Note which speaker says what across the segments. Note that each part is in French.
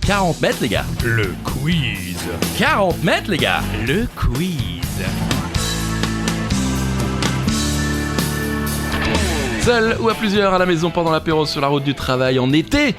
Speaker 1: 40 mètres les gars.
Speaker 2: Le quiz.
Speaker 1: 40 mètres les gars.
Speaker 2: Le quiz.
Speaker 1: Seul ou à plusieurs à la maison pendant l'apéro sur la route du travail en été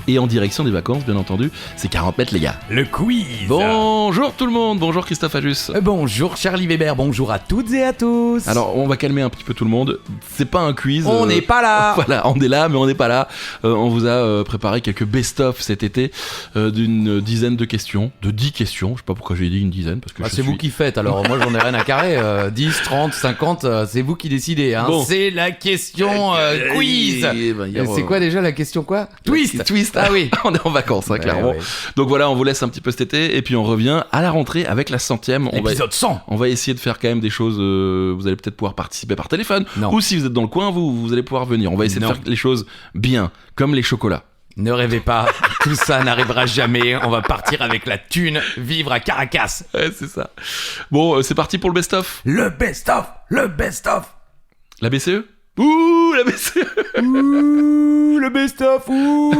Speaker 1: et en direction des vacances bien entendu, c'est 40 mètres les gars.
Speaker 2: Le quiz.
Speaker 1: Bonjour tout le monde, bonjour Christophe Ajus.
Speaker 3: Bonjour Charlie Weber, bonjour à toutes et à tous.
Speaker 1: Alors on va calmer un petit peu tout le monde, c'est pas un quiz.
Speaker 3: On n'est pas là.
Speaker 1: Voilà, on est là mais on n'est pas là. On vous a préparé quelques best-of cet été d'une dizaine de questions, de 10 questions, je sais pas pourquoi j'ai dit une dizaine parce que
Speaker 3: C'est vous qui faites, alors moi j'en ai rien à carrer, 10, 30, 50, c'est vous qui décidez, hein.
Speaker 1: Bon.
Speaker 3: C'est la question quiz.
Speaker 1: Hier,
Speaker 3: C'est quoi déjà la question quoi? Twist. Ah oui.
Speaker 1: On est en vacances hein, clairement.
Speaker 3: Ouais.
Speaker 1: Donc voilà, on vous laisse un petit peu cet été et puis on revient à la rentrée avec la 100e.
Speaker 3: Épisode 100.
Speaker 1: On va essayer de faire quand même des choses. Vous allez peut-être pouvoir participer par téléphone.
Speaker 3: Non.
Speaker 1: Ou si vous êtes dans le coin, vous allez pouvoir venir. On va essayer de faire les choses bien, comme les chocolats.
Speaker 3: Ne rêvez pas, tout ça n'arrivera jamais. On va partir avec la thune, vivre à Caracas.
Speaker 1: Ouais, c'est ça. Bon, c'est parti pour le best-of.
Speaker 3: Le best-of.
Speaker 1: La BCE. Ouh, la BCE.
Speaker 3: Ouh, le best-of. Ouh.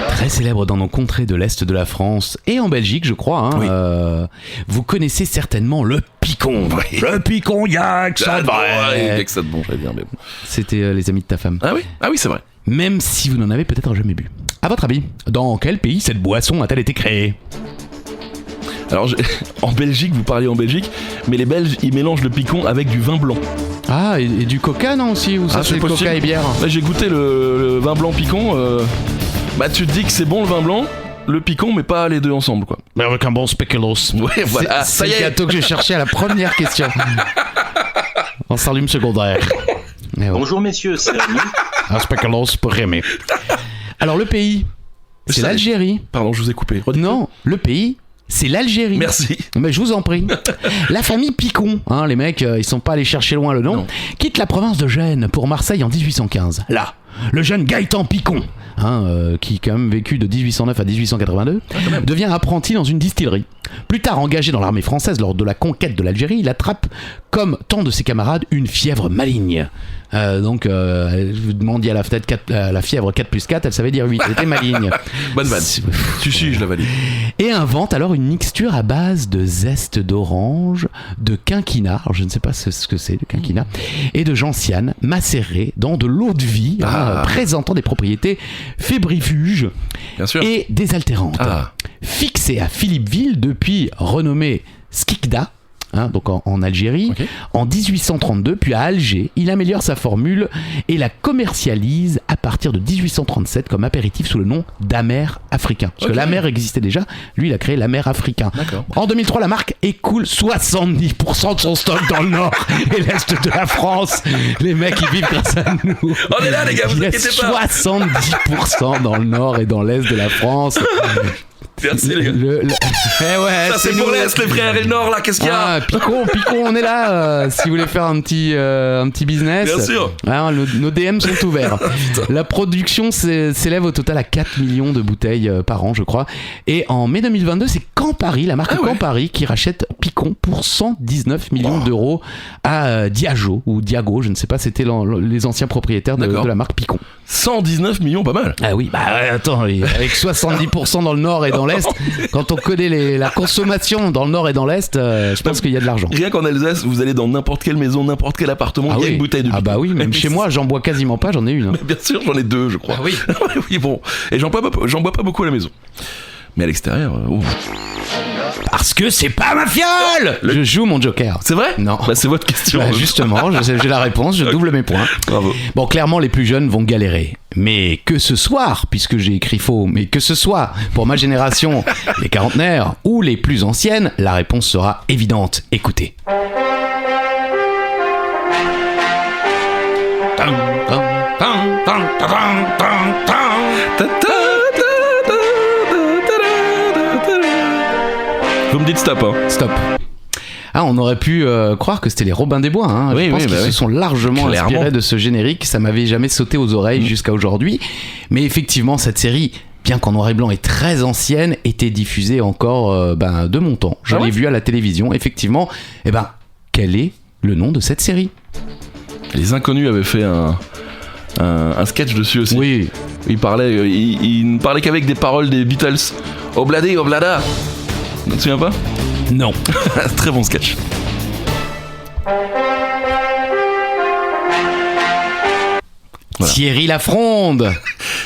Speaker 3: Très célèbre dans nos contrées de l'Est de la France et en Belgique, je crois. Hein,
Speaker 1: Oui.
Speaker 3: Vous connaissez certainement le picon.
Speaker 1: Oui.
Speaker 3: Le picon, yak, ça de vrai.
Speaker 1: que ça de bon, j'allais dire, mais bon.
Speaker 3: C'était les amis de ta femme.
Speaker 1: Ah oui, c'est vrai.
Speaker 3: Même si vous n'en avez peut-être jamais bu. À votre avis, dans quel pays cette boisson a-t-elle été créée?
Speaker 1: Alors, en Belgique, vous parliez en Belgique, mais les Belges, ils mélangent le picon avec du vin blanc.
Speaker 3: Ah, et du coca, non, aussi? Ou ça, c'est
Speaker 1: possible.
Speaker 3: coca et bière?
Speaker 1: Là, j'ai goûté le vin blanc picon. Bah, tu te dis que c'est bon le vin blanc, le picon, mais pas les deux ensemble, quoi.
Speaker 3: Mais avec un bon spéculoos.
Speaker 1: Ouais, voilà.
Speaker 3: C'est le gâteau que j'ai cherché à la première question. En salume secondaire. Mais bon.
Speaker 4: Bonjour messieurs, c'est Rémi.
Speaker 3: Un spéculoos pour Rémi. Alors, le pays, c'est
Speaker 1: Ça-
Speaker 3: l'Algérie.
Speaker 1: Pardon, je vous ai coupé. Redites-le.
Speaker 3: Non, le pays, c'est l'Algérie.
Speaker 1: Merci.
Speaker 3: Mais je vous en prie. La famille Picon, hein, les mecs, ils sont pas allés chercher loin le nom,
Speaker 1: Non.
Speaker 3: quitte la province de Gênes pour Marseille en 1815. Là, le jeune Gaëtan Picon, qui quand même vécu de 1809 à 1882, devient apprenti dans une distillerie. Plus tard engagé dans l'armée française lors de la conquête de l'Algérie, il attrape, comme tant de ses camarades, une fièvre maligne. Vous demandiez à la fièvre 4 plus 4, elle savait dire 8, elle était maligne.
Speaker 1: Bonne vanne. Si, je la valide.
Speaker 3: Et invente alors une mixture à base de zeste d'orange, de quinquina, alors je ne sais pas ce que c'est le quinquina, et de gentiane macérée dans de l'eau de vie, présentant des propriétés fébrifuges
Speaker 1: Bien sûr.
Speaker 3: et désaltérantes.
Speaker 1: Ah.
Speaker 3: Fixé à Philippeville, depuis renommé Skikda, donc en Algérie,
Speaker 1: Ok.
Speaker 3: en 1832, puis à Alger, il améliore sa formule et la commercialise à partir de 1837 comme apéritif sous le nom d'Amer africain. Parce
Speaker 1: Ok.
Speaker 3: que l'Amer existait déjà, lui il a créé l'Amer africain.
Speaker 1: D'accord.
Speaker 3: En 2003, la marque écoule 70% de son stock dans le nord et l'est de la France. Les mecs ils vivent grâce à nous.
Speaker 1: On est là, les gars, vous
Speaker 3: Il y a
Speaker 1: inquiétez pas.
Speaker 3: 70% dans le nord et dans l'est de la France.
Speaker 1: Merci, les gars.
Speaker 3: Eh ouais,
Speaker 1: Ça, c'est pour
Speaker 3: nous.
Speaker 1: l'Est, les frères, et le Nord, là, qu'est-ce qu'il y a?
Speaker 3: Ah, Picon, on est là. Si vous voulez faire un petit business.
Speaker 1: Bien sûr.
Speaker 3: Ah, nos DM sont ouverts. La production s'élève au total à 4 millions de bouteilles par an, je crois. Et en mai 2022, c'est Campari, la marque
Speaker 1: Ah ouais.
Speaker 3: Campari, qui rachète Picon pour 119 millions d'euros à Diageo ou Diago, je ne sais pas, c'était les anciens propriétaires de la marque Picon.
Speaker 1: 119 millions, pas mal.
Speaker 3: Ah oui, attends, avec 70% dans le nord et dans l'est, quand on connaît la consommation dans le nord et dans l'est, je pense qu'il y a de l'argent.
Speaker 1: Rien qu'en Alsace, vous allez dans n'importe quelle maison, n'importe quel appartement, il y a une bouteille de
Speaker 3: Ah
Speaker 1: picon.
Speaker 3: bah oui, même chez moi, j'en bois quasiment pas, j'en ai une. Hein.
Speaker 1: Bien sûr, j'en ai deux, je crois.
Speaker 3: Ah oui.
Speaker 1: Oui, bon. Et j'en bois pas beaucoup à la maison. Mais à l'extérieur,
Speaker 3: Parce que c'est pas ma fiole. Je joue mon joker.
Speaker 1: c'est vrai?
Speaker 3: Non.
Speaker 1: Bah, c'est votre question.
Speaker 3: Bah, justement, j'ai la réponse, je double mes points.
Speaker 1: Bravo.
Speaker 3: Bon, clairement, les plus jeunes vont galérer. Mais que ce soir, puisque j'ai écrit faux, mais que ce soit pour ma génération, les quarantenaires ou les plus anciennes, la réponse sera évidente. Écoutez.
Speaker 1: Vous me dites stop, hein.
Speaker 3: Stop. Ah, on aurait pu croire que c'était les Robins des Bois. Hein.
Speaker 1: Oui,
Speaker 3: je pense
Speaker 1: oui,
Speaker 3: qu'ils
Speaker 1: bah
Speaker 3: se
Speaker 1: oui.
Speaker 3: sont largement
Speaker 1: Clairement.
Speaker 3: inspirés de ce générique. Ça m'avait jamais sauté aux oreilles jusqu'à aujourd'hui. Mais effectivement, cette série, bien qu'en noir et blanc et très ancienne, était diffusée encore de mon temps. Je
Speaker 1: Ah
Speaker 3: l'ai
Speaker 1: ouais
Speaker 3: vue à la télévision. Effectivement, quel est le nom de cette série ?
Speaker 1: Les Inconnus avaient fait un sketch dessus aussi.
Speaker 3: Oui.
Speaker 1: Il ne parlait qu'avec des paroles des Beatles. Obladé, oblada. Tu te souviens pas?
Speaker 3: Non.
Speaker 1: Très bon sketch. Voilà.
Speaker 3: Thierry Lafronde.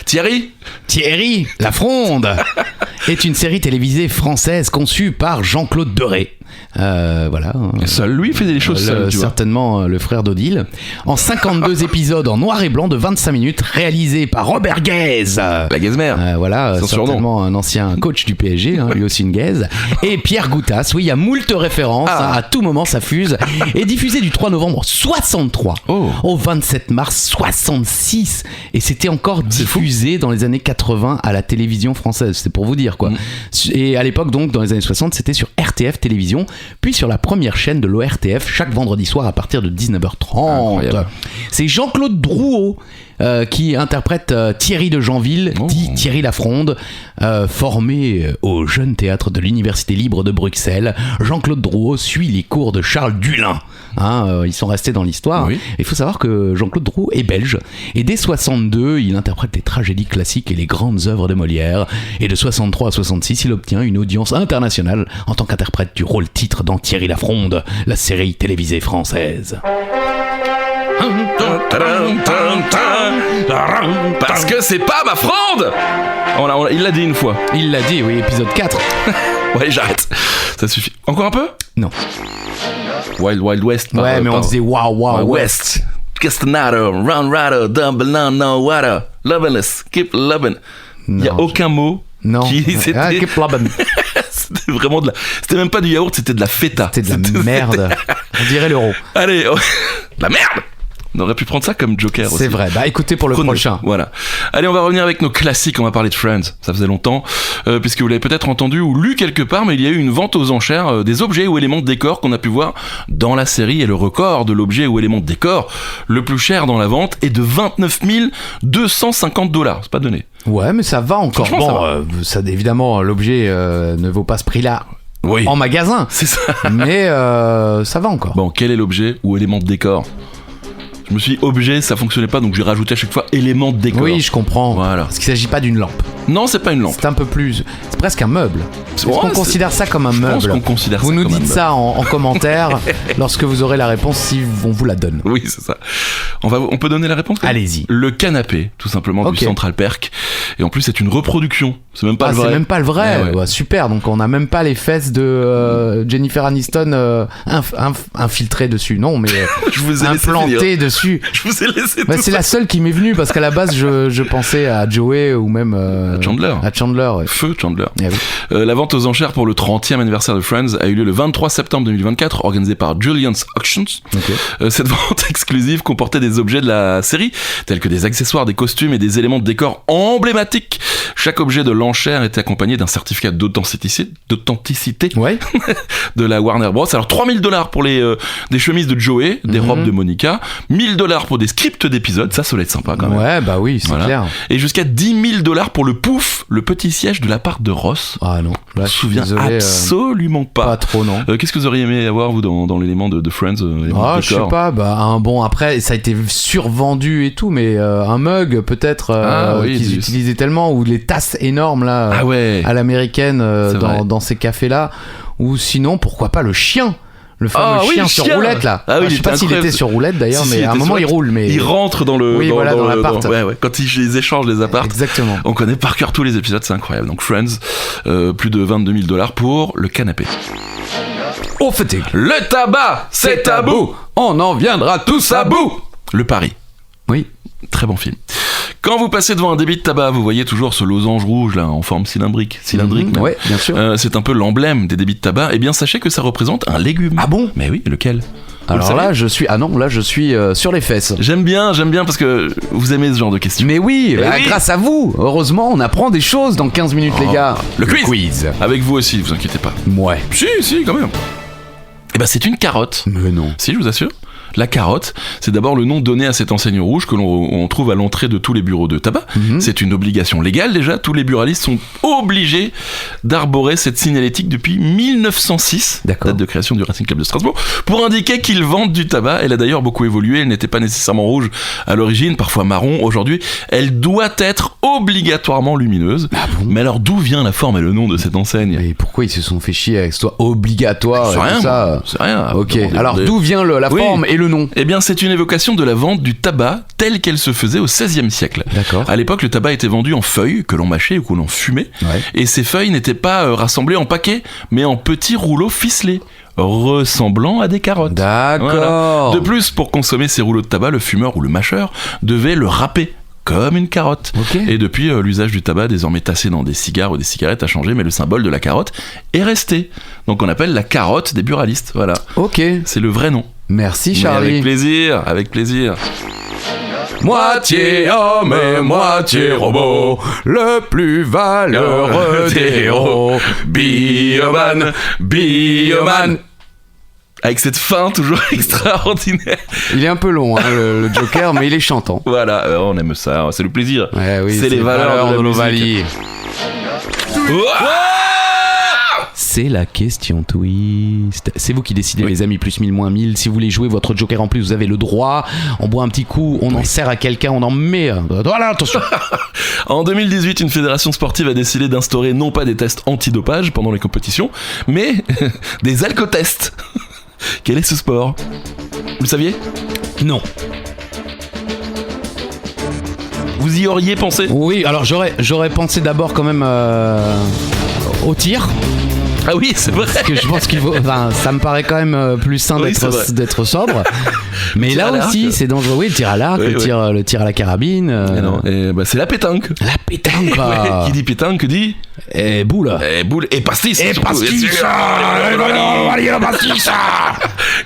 Speaker 3: Thierry Lafronde est une série télévisée française conçue par Jean-Claude Deray. Voilà.
Speaker 1: Seul lui fait des choses seules, tu vois.
Speaker 3: Certainement le frère d'Odile. En 52 épisodes en noir et blanc de 25 minutes, réalisé par Robert Guez.
Speaker 1: La Gazmère.
Speaker 3: Voilà,
Speaker 1: Son
Speaker 3: certainement un ancien coach du PSG, lui aussi une Guez. Et Pierre Goutas, oui, il y a moult références, à tout moment ça fuse. Et diffusé du 3 novembre 63 au 27 mars 66. Et c'était encore diffusé dans les années 80 à la télévision française, c'est pour vous dire quoi. Et à l'époque, donc, dans les années 60, c'était sur RTF Télévision, puis sur la première chaîne de l'ORTF chaque vendredi soir à partir de 19h30.
Speaker 1: Incroyable.
Speaker 3: C'est Jean-Claude Drouot qui interprète Thierry de Janville, dit Thierry Lafronde, formé au Jeune Théâtre de l'Université Libre de Bruxelles. Jean-Claude Drouot suit les cours de Charles Dulin. Ils sont restés dans l'histoire.
Speaker 1: Oui.
Speaker 3: Il faut savoir que Jean-Claude Drouot est belge. Et dès 62, il interprète les tragédies classiques et les grandes œuvres de Molière. Et de 63 à 66, il obtient une audience internationale en tant qu'interprète du rôle titre dans Thierry Lafronde, la série télévisée française.
Speaker 1: Parce que c'est pas ma fronde. Il l'a dit une fois.
Speaker 3: Il l'a dit, oui, épisode 4.
Speaker 1: Ouais, j'arrête. Ça suffit. Encore un peu?
Speaker 3: Non.
Speaker 1: Wild Wild West.
Speaker 3: Ouais, mais on disait Wow Wow West.
Speaker 1: Castanado, Round Rider, Dumble No Water, Loveless, Keep Lovin'. Il n'y a aucun mot qui c'était.
Speaker 3: Keep lovin'.
Speaker 1: C'était vraiment c'était même pas du yaourt, c'était de la feta.
Speaker 3: C'était de la merde. On dirait l'euro.
Speaker 1: Allez, la merde. On aurait pu prendre ça comme Joker aussi.
Speaker 3: C'est vrai. Bah écoutez pour le prochain.
Speaker 1: Voilà. Allez, on va revenir avec nos classiques. On va parler de Friends. Ça faisait longtemps, puisque vous l'avez peut-être entendu ou lu quelque part, mais il y a eu une vente aux enchères des objets ou éléments de décor qu'on a pu voir dans la série. Et le record de l'objet ou élément de décor le plus cher dans la vente est de $29 250. C'est pas donné.
Speaker 3: Ouais, mais ça va encore. Bon, ça, évidemment, l'objet ne vaut pas ce prix-là.
Speaker 1: Oui.
Speaker 3: En magasin.
Speaker 1: C'est ça.
Speaker 3: Mais ça va encore.
Speaker 1: Bon, quel est l'objet ou élément de décor? Je me suis dit objet, ça fonctionnait pas, donc j'ai rajouté à chaque fois élément de décor.
Speaker 3: Oui, je comprends.
Speaker 1: Voilà.
Speaker 3: Parce qu'il s'agit pas d'une lampe.
Speaker 1: Non, c'est pas une lampe.
Speaker 3: C'est un peu plus. C'est presque un meuble. Est-ce qu'on considère ça comme un
Speaker 1: je
Speaker 3: meuble?
Speaker 1: pense qu'on considère
Speaker 3: vous
Speaker 1: ça
Speaker 3: nous
Speaker 1: comme un
Speaker 3: dites
Speaker 1: meuble.
Speaker 3: ça en commentaire lorsque vous aurez la réponse, si on vous la donne.
Speaker 1: Oui, c'est ça. On peut donner la réponse?
Speaker 3: Allez-y.
Speaker 1: Le canapé, tout simplement, du Central Perk. Et en plus, c'est une reproduction. C'est même pas le vrai.
Speaker 3: C'est même pas le vrai.
Speaker 1: Ouais.
Speaker 3: Ouais, super. Donc, on a même pas les fesses de Jennifer Aniston infiltrées dessus. Non, mais
Speaker 1: je vous ai
Speaker 3: implantées dessus.
Speaker 1: Je vous ai laissé tout
Speaker 3: c'est la seule qui m'est venue parce qu'à la base, je pensais à Joey ou même
Speaker 1: à Chandler.
Speaker 3: Ouais.
Speaker 1: Feu Chandler.
Speaker 3: Eh oui.
Speaker 1: La vente aux enchères pour le 30e anniversaire de Friends a eu lieu le 23 septembre 2024, organisée par Julian's Auctions. Cette vente exclusive comportait des objets de la série, tels que des accessoires, des costumes et des éléments de décor emblématiques. Chaque objet de l'enchère était accompagné d'un certificat d'authenticité de la Warner Bros. Alors $3,000 pour des chemises de Joey, des robes de Monica, $1,000 pour des scripts d'épisodes, ça doit être sympa quand même.
Speaker 3: Ouais, bah oui, c'est clair.
Speaker 1: Et jusqu'à $10,000 pour le pouf, le petit siège de la part de Ross.
Speaker 3: Ah non, là,
Speaker 1: je me souviens absolument pas.
Speaker 3: Pas trop, non.
Speaker 1: Qu'est-ce que vous auriez aimé avoir, vous, dans l'élément de Friends?
Speaker 3: Je sais pas, après, ça a été survendu et tout, mais un mug, peut-être, qu'ils utilisaient tellement, ou les tasses énormes, là, à l'américaine, dans ces cafés-là, ou sinon, pourquoi pas le chien? Le fameux chien sur roulette là.
Speaker 1: Je
Speaker 3: sais pas s'il était sur roulette d'ailleurs, mais à un moment il roule. Mais
Speaker 1: il rentre dans le.
Speaker 3: dans l'appart.
Speaker 1: Quand ils les échangent les apparts.
Speaker 3: Exactement.
Speaker 1: On connaît par cœur tous les épisodes, c'est incroyable. Donc Friends, plus de $22,000 pour le canapé.
Speaker 3: Au fatigue.
Speaker 1: Le tabac, c'est tabou.
Speaker 3: On en viendra tous à bout.
Speaker 1: Le pari.
Speaker 3: Oui.
Speaker 1: Très bon film. Quand vous passez devant un débit de tabac, vous voyez toujours ce losange rouge là, en forme cylindrique même.
Speaker 3: Ouais, bien sûr.
Speaker 1: C'est un peu l'emblème des débits de tabac. Eh bien, sachez que ça représente un légume.
Speaker 3: Ah bon?
Speaker 1: Mais oui, lequel?
Speaker 3: Alors là, je suis sur les fesses.
Speaker 1: J'aime bien parce que vous aimez ce genre de questions.
Speaker 3: Mais oui, grâce à vous. Heureusement, on apprend des choses dans 15 minutes, les gars.
Speaker 1: Le quiz. Avec vous aussi, vous inquiétez pas.
Speaker 3: Ouais.
Speaker 1: Si, quand même. Eh ben, c'est une carotte.
Speaker 3: Mais non.
Speaker 1: Si, je vous assure. La carotte, c'est d'abord le nom donné à cette enseigne rouge que l'on trouve à l'entrée de tous les bureaux de tabac. C'est une obligation légale déjà, tous les buralistes sont obligés d'arborer cette signalétique depuis 1906, date de création du Racing Club de Strasbourg, pour indiquer qu'ils vendent du tabac. Elle a d'ailleurs beaucoup évolué, elle n'était pas nécessairement rouge à l'origine, parfois marron. Aujourd'hui, elle doit être obligatoirement lumineuse.
Speaker 3: Ah bon ?
Speaker 1: Mais alors d'où vient la forme et le nom de cette enseigne ?
Speaker 3: Et pourquoi ils se sont fait chier avec ce soit obligatoire et tout ça ?
Speaker 1: C'est rien.
Speaker 3: Ok, alors d'où vient la forme et le nom ?
Speaker 1: Eh bien, c'est une évocation de la vente du tabac telle qu'elle se faisait au XVIe siècle.
Speaker 3: D'accord.
Speaker 1: À l'époque, le tabac était vendu en feuilles que l'on mâchait ou que l'on fumait. Ouais. Et ces feuilles n'étaient pas rassemblées en paquets, mais en petits rouleaux ficelés, ressemblant à des carottes.
Speaker 3: D'accord.
Speaker 1: Voilà. De plus, pour consommer ces rouleaux de tabac, le fumeur ou le mâcheur devait le râper comme une carotte. Okay. Et depuis, l'usage du tabac désormais tassé dans des cigares ou des cigarettes a changé, mais le symbole de la carotte est resté. Donc on appelle la carotte des buralistes. Voilà. Ok. C'est le vrai nom.
Speaker 3: Merci Charlie.
Speaker 1: Mais avec plaisir, avec plaisir.
Speaker 3: Moitié homme et moitié robot, le plus valeureux des héros.
Speaker 1: Bioman, Bioman. Avec cette fin toujours extraordinaire.
Speaker 3: Il est un peu long, le Joker, mais il est chantant.
Speaker 1: Voilà, on aime ça, c'est le plaisir.
Speaker 3: Ouais, oui,
Speaker 1: c'est les valeurs de
Speaker 3: l'Ovalie. C'est la question twist. C'est vous qui décidez, les amis, plus 1000, moins 1000. Si vous voulez jouer votre Joker en plus, vous avez le droit. On boit un petit coup, on en sert à quelqu'un, on en met. Voilà, attention.
Speaker 1: En 2018, une fédération sportive a décidé d'instaurer non pas des tests antidopage pendant les compétitions, mais des alcotests. Quel est ce sport ? Vous le saviez ?
Speaker 3: Non.
Speaker 1: Vous y auriez pensé ?
Speaker 3: Oui, alors j'aurais pensé d'abord quand même au tir.
Speaker 1: Ah oui, c'est vrai.
Speaker 3: Parce que je pense qu'il faut. Enfin, ça me paraît quand même plus sain d'être sobre. Mais là aussi, c'est dangereux. Oui, le tir à l'arc, le tir à la carabine.
Speaker 1: Non, c'est la pétanque.
Speaker 3: La pétanque.
Speaker 1: Ouais, qui dit pétanque dit.
Speaker 3: Boule.
Speaker 1: Boule et pastis.
Speaker 3: Et pastis.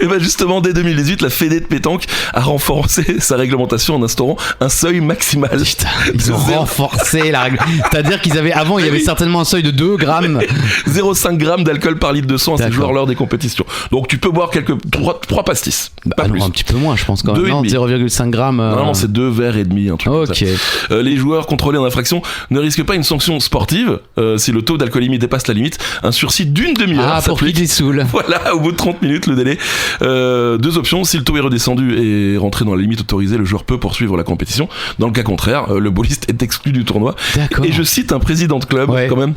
Speaker 1: Et ben justement, dès 2018, la Fédé de pétanque a renforcé sa réglementation en instaurant un seuil maximal.
Speaker 3: Putain, ils ont renforcé la règle. C'est-à-dire qu'ils avaient avant, il y avait certainement un seuil de 2 grammes.
Speaker 1: 0,5 grammes d'alcool par litre de sang à ces joueurs lors des compétitions. Donc tu peux boire 3 pastis. Pas plus.
Speaker 3: Un petit peu moins, je pense quand même. Non, 0,5 grammes.
Speaker 1: Non, c'est 2 verres et demi, un truc comme ça. Les joueurs contrôlés en infraction ne risquent pas une sanction sportive si le taux d'alcoolémie dépasse la limite. Un sursis d'une demi-heure.
Speaker 3: Ah, pour qu'ils les saoulent.
Speaker 1: Voilà, au bout de 30 minutes, le délai. 2 options. Si le taux est redescendu et rentré dans la limite autorisée, le joueur peut poursuivre la compétition. Dans le cas contraire, le boliste est exclu du tournoi.
Speaker 3: D'accord.
Speaker 1: Et je cite un président de club, quand même.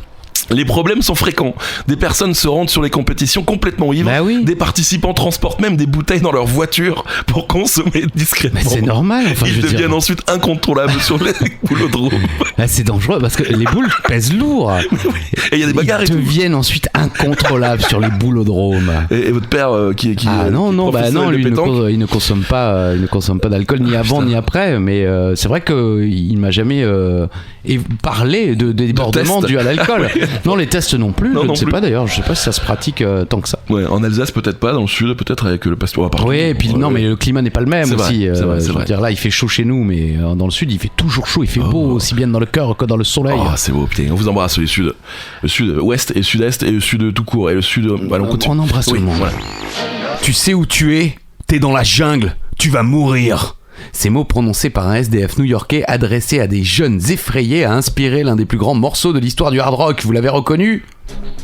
Speaker 1: Les problèmes sont fréquents. Des personnes se rendent sur les compétitions complètement ivres.
Speaker 3: Bah oui.
Speaker 1: Des participants transportent même des bouteilles dans leur voiture pour consommer discrètement.
Speaker 3: Mais c'est normal. Enfin,
Speaker 1: ils deviennent ensuite incontrôlables sur les boulodromes.
Speaker 3: Là, c'est dangereux parce que les boules pèsent lourd.
Speaker 1: Et il y a des bagarres.
Speaker 3: Ils deviennent ensuite incontrôlables sur les boulodromes.
Speaker 1: Et votre père qui
Speaker 3: non, lui il ne consomme pas d'alcool ni avant ni après. Mais c'est vrai qu'il m'a jamais parlé de débordement dû à l'alcool. Non, les tests non plus. Je ne sais pas d'ailleurs. Je sais pas si ça se pratique tant que ça.
Speaker 1: Ouais, en Alsace peut-être pas, dans le sud peut-être avec le passeport.
Speaker 3: Oui, et puis non, mais le climat n'est pas le même aussi.
Speaker 1: C'est vrai.
Speaker 3: Je veux dire, là, il fait chaud chez nous, mais dans le sud, il fait toujours chaud. Il fait beau aussi bien dans le cœur que dans le soleil.
Speaker 1: Oh, c'est beau, putain. On vous embrasse, le sud, ouest et sud-est et le sud tout court et le sud.
Speaker 3: On embrasse tout le monde. Voilà. Tu sais où tu es ? T'es dans la jungle. Tu vas mourir. Ces mots prononcés par un SDF new-yorkais adressés à des jeunes effrayés a inspiré l'un des plus grands morceaux de l'histoire du hard rock. Vous l'avez reconnu ?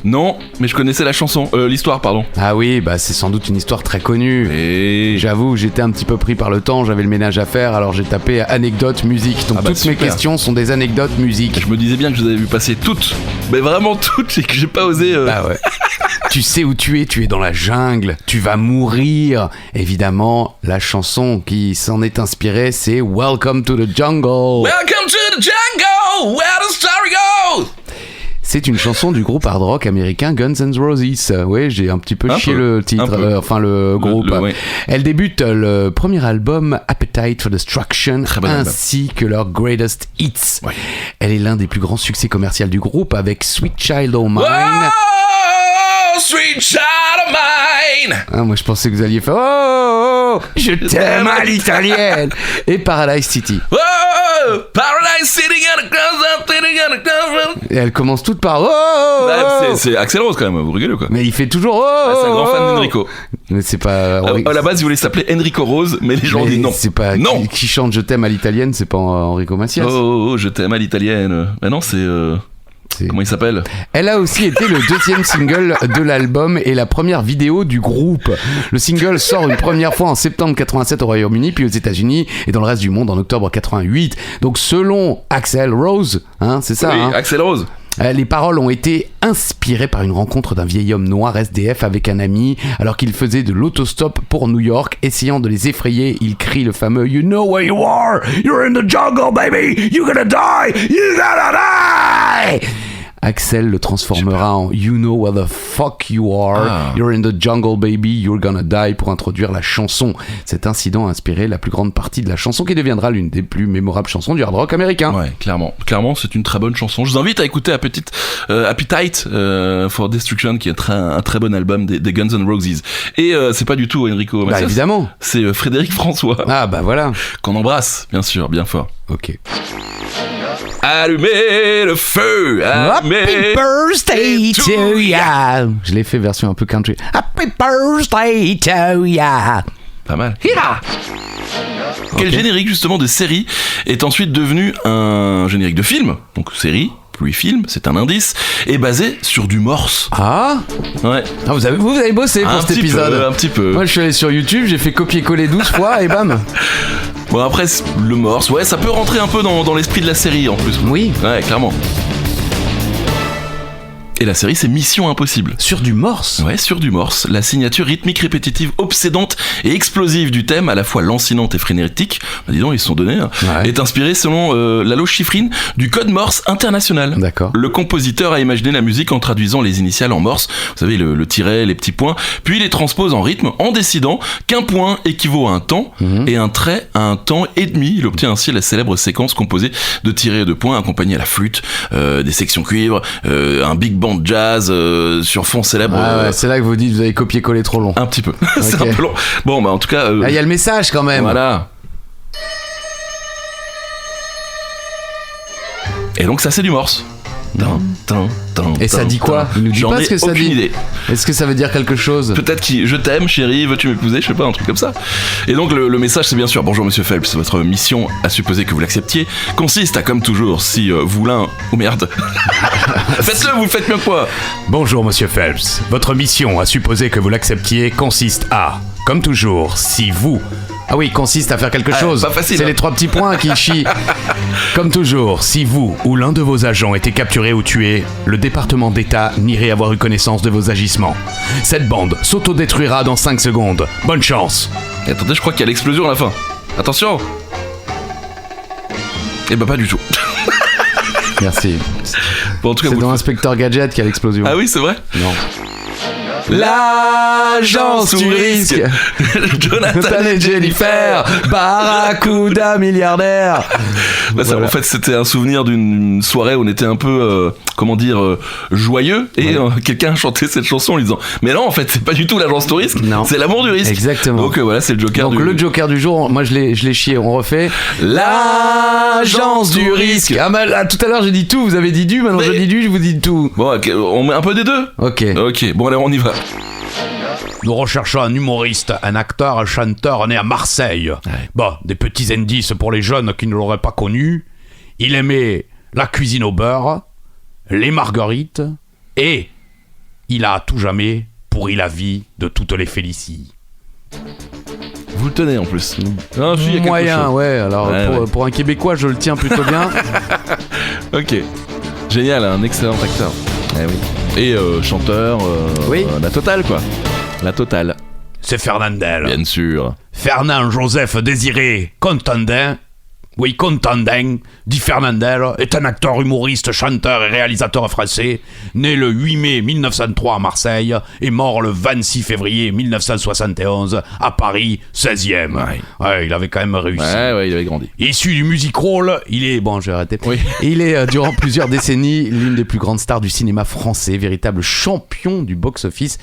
Speaker 1: Non, mais je connaissais la chanson, l'histoire, pardon.
Speaker 3: Ah oui, c'est sans doute une histoire très connue. Et j'avoue, j'étais un petit peu pris par le temps, j'avais le ménage à faire, alors j'ai tapé anecdote musique. Donc toutes mes questions sont des anecdotes musique.
Speaker 1: Je me disais bien que je vous avais vu passer toutes, mais vraiment toutes, et que j'ai pas osé.
Speaker 3: Bah ouais. Tu sais où tu es dans la jungle, tu vas mourir. Évidemment, la chanson qui s'en est inspirée, c'est Welcome to the Jungle.
Speaker 1: Welcome to the jungle, where the story goes.
Speaker 3: C'est une chanson du groupe hard rock américain Guns N' Roses. Oui, j'ai un petit peu chié le titre, le groupe. Elle débute le premier album Appetite for Destruction ainsi que leur Greatest Hits. Ouais. Elle est l'un des plus grands succès commerciaux du groupe avec Sweet Child O' Mine.
Speaker 1: Oh, Sweet Child O' Mine.
Speaker 3: Moi je pensais que vous alliez faire Oh, je t'aime à l'italienne. Et Paradise City.
Speaker 1: Paradise City and a
Speaker 3: Et elle commence toute par oh,
Speaker 1: C'est Axl Rose quand même, vous rigolez quoi.
Speaker 3: Mais il fait toujours
Speaker 1: C'est un grand fan d'Enrico.
Speaker 3: Mais c'est pas.
Speaker 1: À la base, il voulait s'appeler Enrico Rose, mais les gens ont dit non.
Speaker 3: C'est pas.
Speaker 1: Non.
Speaker 3: Qui chante Je t'aime à l'italienne, c'est pas Enrico Macias.
Speaker 1: Oh, je t'aime à l'italienne. Mais non, c'est. Comment il s'appelle ?
Speaker 3: Elle a aussi été le deuxième single de l'album et la première vidéo du groupe. Le single sort une première fois en septembre 87 au Royaume-Uni, puis aux États-Unis et dans le reste du monde en octobre 88. Donc selon Axl Rose, c'est ça.
Speaker 1: Oui, Axl Rose.
Speaker 3: Les paroles ont été inspirées par une rencontre d'un vieil homme noir SDF avec un ami alors qu'il faisait de l'autostop pour New York. Essayant de les effrayer, il crie le fameux You know where you are, you're in the jungle baby, you're gonna die, you're gonna die. Axel le transformera en You know where the fuck you are, you're in the jungle baby, you're gonna die pour introduire la chanson. Cet incident a inspiré la plus grande partie de la chanson qui deviendra l'une des plus mémorables chansons du hard rock américain.
Speaker 1: Ouais, clairement c'est une très bonne chanson. Je vous invite à écouter Appetite for Destruction qui est un très bon album des Guns N' Roses. Et c'est pas du tout Enrico Macias.
Speaker 3: Bah évidemment.
Speaker 1: C'est Frédéric François.
Speaker 3: Ah bah voilà.
Speaker 1: Qu'on embrasse, bien sûr, bien fort.
Speaker 3: Ok.
Speaker 1: Allumez le feu, allumez.
Speaker 3: Happy birthday to ya. Je l'ai fait version un peu country. Happy birthday to ya.
Speaker 1: Pas mal. Hira. Quel générique justement de série est ensuite devenu un générique de film, donc série, puis film, c'est un indice, est basé sur du morse.
Speaker 3: Ah
Speaker 1: ouais.
Speaker 3: Ah, vous avez bossé pour cet épisode.
Speaker 1: Un petit peu.
Speaker 3: Moi je suis allé sur YouTube, j'ai fait copier-coller 12 fois et bam.
Speaker 1: Bon après le morse, ouais, ça peut rentrer un peu dans l'esprit de la série en plus.
Speaker 3: Oui.
Speaker 1: Ouais, clairement. Et la série, c'est Mission Impossible.
Speaker 3: Sur du morse ?
Speaker 1: Ouais, sur du morse. La signature rythmique répétitive, obsédante et explosive du thème, à la fois lancinante et frénétique, dis donc, ils se sont donnés, est inspirée, selon Lalo Schifrin, du code morse international.
Speaker 3: D'accord.
Speaker 1: Le compositeur a imaginé la musique en traduisant les initiales en morse, vous savez, le tiret, les petits points, puis les transpose en rythme en décidant qu'un point équivaut à un temps et un trait à un temps et demi. Il obtient ainsi la célèbre séquence composée de tirets et de points accompagnés à la flûte, des sections cuivre, un big band jazz sur fond célèbre.
Speaker 3: Ah ouais, c'est là que vous dites vous avez copié-collé trop long.
Speaker 1: Un petit peu. C'est un peu long. Bon, bah en tout cas.
Speaker 3: Il y a le message quand même.
Speaker 1: Voilà. Et donc ça c'est du morse.
Speaker 3: Et ça dit quoi ? Il nous dit pas ce que ça dit.
Speaker 1: Idée.
Speaker 3: Est-ce que ça veut dire quelque chose ?
Speaker 1: Peut-être je t'aime, chérie, veux-tu m'épouser ? Je sais pas, un truc comme ça. Et donc le message c'est bien sûr bonjour monsieur Phelps, votre mission, à supposer que vous l'acceptiez, consiste à comme toujours, si vous l'un. Oh merde. Faites-le, vous le faites mieux que moi.
Speaker 4: Bonjour monsieur Phelps, votre mission, à supposer que vous l'acceptiez, consiste à, comme toujours, si vous.
Speaker 3: Ah oui, consiste à faire quelque chose.
Speaker 1: Pas facile.
Speaker 3: C'est les 3 petits points qui chient.
Speaker 4: Comme toujours, si vous ou l'un de vos agents était capturé ou tué, le département d'État n'irait avoir eu connaissance de vos agissements. Cette bande s'autodétruira dans 5 secondes. Bonne chance.
Speaker 1: Et attendez, je crois qu'il y a l'explosion à la fin. Attention. Eh ben pas du tout.
Speaker 3: Merci.
Speaker 1: Bon, en tout cas,
Speaker 3: c'est dans Inspecteur Gadget qu'il y a l'explosion.
Speaker 1: Ah oui, c'est vrai ?
Speaker 3: Non.
Speaker 1: L'agence du risque. Jonathan et Jennifer,
Speaker 3: Barracuda milliardaire.
Speaker 1: Bah ça, voilà. En fait, c'était un souvenir d'une soirée où on était un peu, joyeux, et quelqu'un a chanté cette chanson en lui disant mais non, en fait, c'est pas du tout l'agence du risque, c'est l'amour du risque.
Speaker 3: Exactement.
Speaker 1: Donc voilà, c'est le Joker.
Speaker 3: Donc le Joker du jour, moi je l'ai chié. On refait l'agence du risque. Ah bah là, tout à l'heure j'ai dit tout, vous avez dit du, maintenant je dis du, je vous dis tout.
Speaker 1: Bon, on met un peu des deux.
Speaker 3: Ok.
Speaker 1: Bon alors on y va.
Speaker 4: Nous recherchons un humoriste, un acteur, un chanteur né à Marseille. Ouais. Bon, des petits indices pour les jeunes qui ne l'auraient pas connu. Il aimait la cuisine au beurre, les marguerites, et il a à tout jamais pourri la vie de toutes les Félicies.
Speaker 1: Vous le tenez en plus.
Speaker 3: Non, moyen, ouais. Alors pour un Québécois, je le tiens plutôt bien.
Speaker 1: Ok. Génial, un excellent acteur. Eh oui. Et chanteur, la totale quoi. La totale.
Speaker 4: C'est Fernandel.
Speaker 1: Bien sûr.
Speaker 4: Fernand Joseph Désiré Contandin. Oui, Contandin, dit Fernandel, est un acteur, humoriste, chanteur et réalisateur français, né le 8 mai 1903 à Marseille et mort le 26 février 1971 à Paris, 16e. Ouais, il avait quand même réussi.
Speaker 1: Ouais, il avait grandi.
Speaker 4: Issu du music hall, il est... Bon, je vais arrêter.
Speaker 3: Oui. Il est, durant plusieurs décennies, l'une des plus grandes stars du cinéma français, véritable champion du box-office,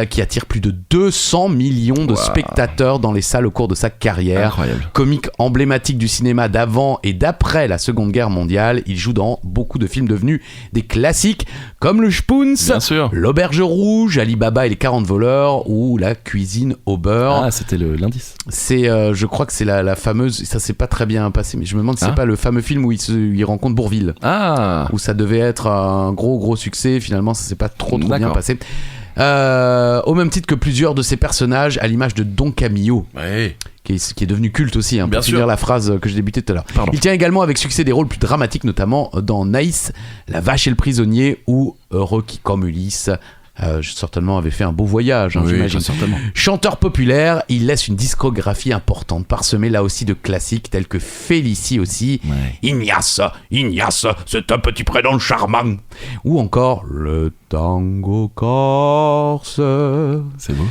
Speaker 3: qui attire plus de 200 millions de spectateurs dans les salles au cours de sa carrière.
Speaker 1: Incroyable.
Speaker 3: Comique emblématique du cinéma cinéma d'avant et d'après la Seconde Guerre mondiale. Il joue dans beaucoup de films devenus des classiques comme Le Spoons,
Speaker 1: Bien sûr.
Speaker 3: L'Auberge Rouge, Ali Baba et les 40 voleurs ou La cuisine au beurre.
Speaker 1: Ah, c'était l'indice.
Speaker 3: C'est, je crois que c'est la fameuse, ça s'est pas très bien passé, mais je me demande si c'est pas le fameux film où il rencontre Bourvil.
Speaker 1: Ah.
Speaker 3: Où ça devait être un gros succès, finalement ça s'est pas trop bien
Speaker 1: D'accord.
Speaker 3: passé. Au même titre que plusieurs de ses personnages, à l'image de Don Camillo,
Speaker 1: Ouais.
Speaker 3: qui est devenu culte aussi,
Speaker 1: Bien
Speaker 3: pour
Speaker 1: sûr.
Speaker 3: finir la phrase que je débutais tout à l'heure.
Speaker 1: Pardon.
Speaker 3: Il tient également avec succès des rôles plus dramatiques, notamment dans Naïs, La Vache et le Prisonnier ou Heureux qui comme Ulysse. Certainement avait fait un beau voyage,
Speaker 1: Oui,
Speaker 3: j'imagine.
Speaker 1: certainement.
Speaker 3: Chanteur populaire, il laisse une discographie importante, parsemée là aussi de classiques tels que Félicie aussi,
Speaker 1: Ouais.
Speaker 4: Ignace, c'est un petit prénom charmant.
Speaker 3: ou encore Le Tango Corse.
Speaker 1: C'est beau.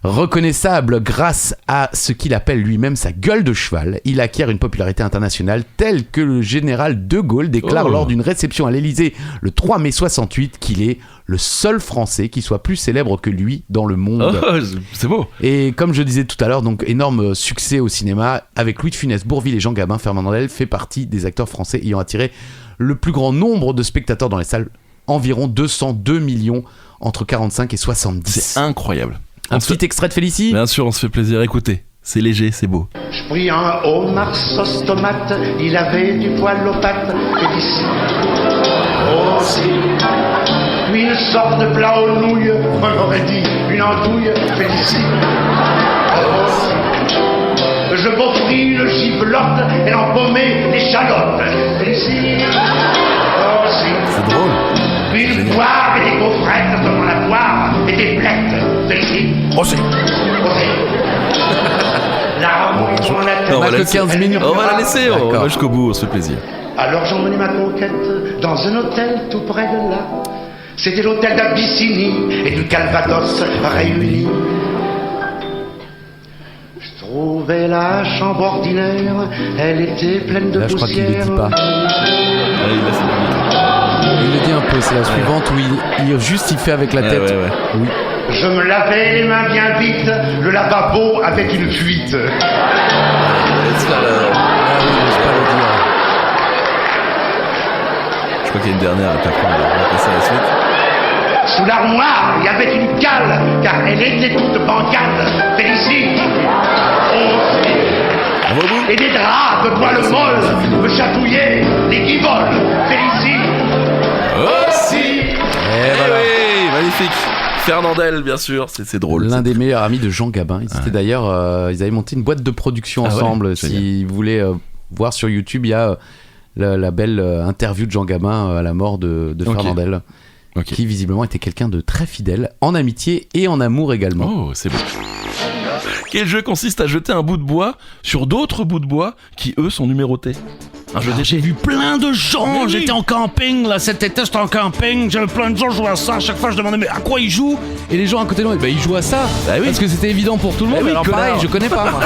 Speaker 3: Reconnaissable grâce à ce qu'il appelle lui-même sa gueule de cheval, il acquiert une popularité internationale telle que le général de Gaulle déclare lors d'une réception à l'Élysée le 3 mai 68 qu'il est le seul Français qui soit plus célèbre que lui dans le monde.
Speaker 1: Oh, c'est beau.
Speaker 3: Et comme je disais tout à l'heure, donc énorme succès au cinéma avec Louis de Funès, Bourvil et Jean Gabin. Fernand Mandel fait partie des acteurs français ayant attiré le plus grand nombre de spectateurs dans les salles, environ 202 millions entre 45 et 70.
Speaker 1: C'est incroyable.
Speaker 3: Un
Speaker 1: On se
Speaker 3: petit extrait de Félicie.
Speaker 1: Bien sûr, on se fait plaisir. Écoutez, c'est léger, c'est beau.
Speaker 5: Je pris un homard sauce tomate, il avait du poil aux pattes, Félicie. Aussi. Puis une sorte de plat aux nouilles, on aurait dit une andouille, Félicie. Aussi. Je m'offris une giblotte et l'empaumai l'échalote, Félicie. Aussi.
Speaker 1: C'est drôle.
Speaker 5: Puis une poire et des gaufrettes devant la poire et des blettes, Félicie.
Speaker 1: Aussi.
Speaker 5: La remonte dans la tête.
Speaker 1: On va
Speaker 3: que
Speaker 1: la laisser.
Speaker 3: 15 minutes.
Speaker 1: On va la laisser. On
Speaker 3: D'accord.
Speaker 1: va jusqu'au bout. On se fait plaisir.
Speaker 5: Alors j'emmenai ma conquête dans un hôtel tout près de là. C'était l'hôtel d'Abyssinie et du Calvados réunis. Je trouvais la chambre ordinaire, elle était pleine de
Speaker 3: Là, je crois qu'il
Speaker 5: poussière.
Speaker 3: le dit pas.
Speaker 1: Allez, là, c'est public.
Speaker 3: Il le dit un peu, c'est la suivante où il justifie avec la
Speaker 1: Ouais,
Speaker 3: tête.
Speaker 1: ouais, ouais.
Speaker 3: Oui.
Speaker 5: Je me lavais les mains bien vite, le lavabo avait une fuite.
Speaker 1: Laisse faire la-
Speaker 3: Ah oui, mais je peux pas le dire.
Speaker 1: Je crois qu'il y a une dernière. Et puis après, on va passer à la suite.
Speaker 5: Sous l'armoire, il y avait une cale, car elle était toute bancale. Félicie.
Speaker 1: On va au bout.
Speaker 5: Et des draps de poils molles me chatouillaient les guiboles. Félicie.
Speaker 1: Aussi.
Speaker 3: Et voilà.
Speaker 1: oui, magnifique. Fernandel, bien sûr. C'est drôle.
Speaker 3: L'un des meilleurs amis de Jean Gabin. Ils étaient d'ailleurs, ils avaient monté une boîte de production
Speaker 1: Ah ouais,
Speaker 3: ensemble.
Speaker 1: génial.
Speaker 3: Si vous voulez voir sur YouTube, il y a la belle interview de Jean Gabin à la mort de
Speaker 1: Ok.
Speaker 3: Fernandel,
Speaker 1: Ok.
Speaker 3: qui visiblement était quelqu'un de très fidèle en amitié et en amour également.
Speaker 1: Oh, c'est beau. Quel jeu consiste à jeter un bout de bois sur d'autres bouts de bois qui, eux, sont numérotés? Un jeu
Speaker 2: J'ai vu plein de gens, j'étais en camping, là cet été j'étais en camping, j'avais plein de gens jouer à ça, à chaque fois je demandais mais à quoi ils jouent?
Speaker 3: Et les gens à côté de moi, bah, ils jouent à ça.
Speaker 1: Bah oui.
Speaker 3: Parce que c'était évident pour tout le monde.
Speaker 1: Eh oui,
Speaker 3: alors
Speaker 1: connard.
Speaker 3: pareil, je connais pas. Moi.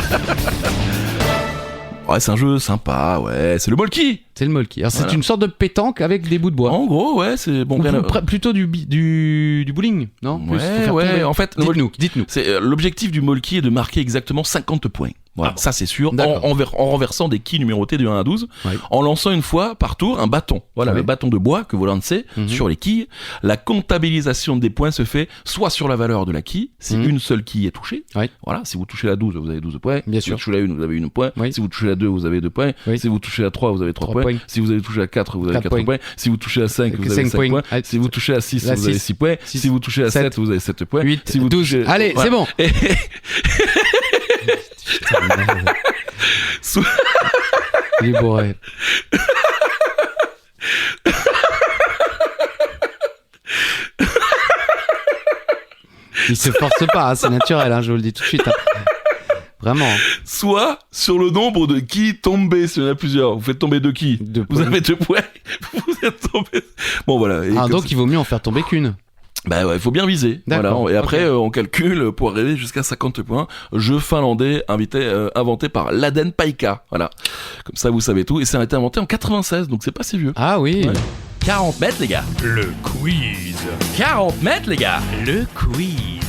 Speaker 1: Ouais, c'est un jeu sympa, ouais. C'est le Molki.
Speaker 3: C'est le molki. Alors c'est
Speaker 1: Voilà.
Speaker 3: une sorte de pétanque avec des bouts de bois.
Speaker 1: En gros, ouais, c'est bon.
Speaker 3: Ou
Speaker 1: rien à-
Speaker 3: plutôt du bowling, non? Plus, faut faire
Speaker 1: Ouais,
Speaker 3: tomber.
Speaker 1: ouais. En fait, le
Speaker 3: Dites-nous.
Speaker 1: c'est l'objectif du Molki est de marquer exactement 50 points. Voilà, ça c'est sûr.
Speaker 3: D'accord.
Speaker 1: En renversant des quilles numérotés de 1 à 12,
Speaker 3: Oui.
Speaker 1: en lançant une fois par tour un bâton. Voilà,
Speaker 3: Oui.
Speaker 1: le bâton de bois que vous lancez sur les quilles. La comptabilisation des points se fait soit sur la valeur de la quille, si une seule quille est touchée.
Speaker 3: Oui.
Speaker 1: Voilà, si vous touchez la 12, vous avez 12 points.
Speaker 3: Bien
Speaker 1: si
Speaker 3: sûr.
Speaker 1: vous touchez la 1, vous avez 1 point.
Speaker 3: Oui.
Speaker 1: Si vous touchez la 2, vous avez 2 points.
Speaker 3: Oui.
Speaker 1: Si vous touchez la 3, vous avez 3
Speaker 3: Trois
Speaker 1: points.
Speaker 3: points.
Speaker 1: Si vous avez touché la 4, vous avez 4 points. Si vous touchez la 5, vous avez
Speaker 3: 5
Speaker 1: 5 points.
Speaker 3: points.
Speaker 1: Si vous touchez la 6,
Speaker 3: La
Speaker 1: vous avez
Speaker 3: 6.
Speaker 1: 6 points.
Speaker 3: Six.
Speaker 1: Si vous touchez la 7, vous avez 7 points.
Speaker 3: 8,
Speaker 1: si vous
Speaker 3: 12.
Speaker 1: touchez-
Speaker 3: Allez,
Speaker 1: Voilà.
Speaker 3: c'est bon.
Speaker 1: Et- Sous-
Speaker 3: Il est bourré. Il se force pas, hein, c'est naturel, hein, je vous le dis tout de suite. Hein. Vraiment.
Speaker 1: soit sur le nombre de quilles tombées, s'il y en a plusieurs. Vous faites tomber 2 quilles.
Speaker 3: Deux
Speaker 1: Vous
Speaker 3: points.
Speaker 1: avez 2 points. Vous êtes tombé. Bon, voilà. Et
Speaker 3: Ah,
Speaker 1: comme
Speaker 3: donc
Speaker 1: ça-
Speaker 3: il vaut mieux en faire tomber qu'une.
Speaker 1: Bah ouais, il faut bien viser.
Speaker 3: D'accord,
Speaker 1: Voilà. Et après,
Speaker 3: ok.
Speaker 1: on calcule pour arriver jusqu'à 50 points. Jeu finlandais inventé par Laden Paikka. Voilà. Comme ça, vous savez tout. Et ça a été inventé en 96, donc c'est pas si vieux.
Speaker 3: Ah oui.
Speaker 1: Ouais. 40 mètres, les gars.
Speaker 2: Le quiz.
Speaker 1: 40 mètres, les gars.
Speaker 2: Le quiz.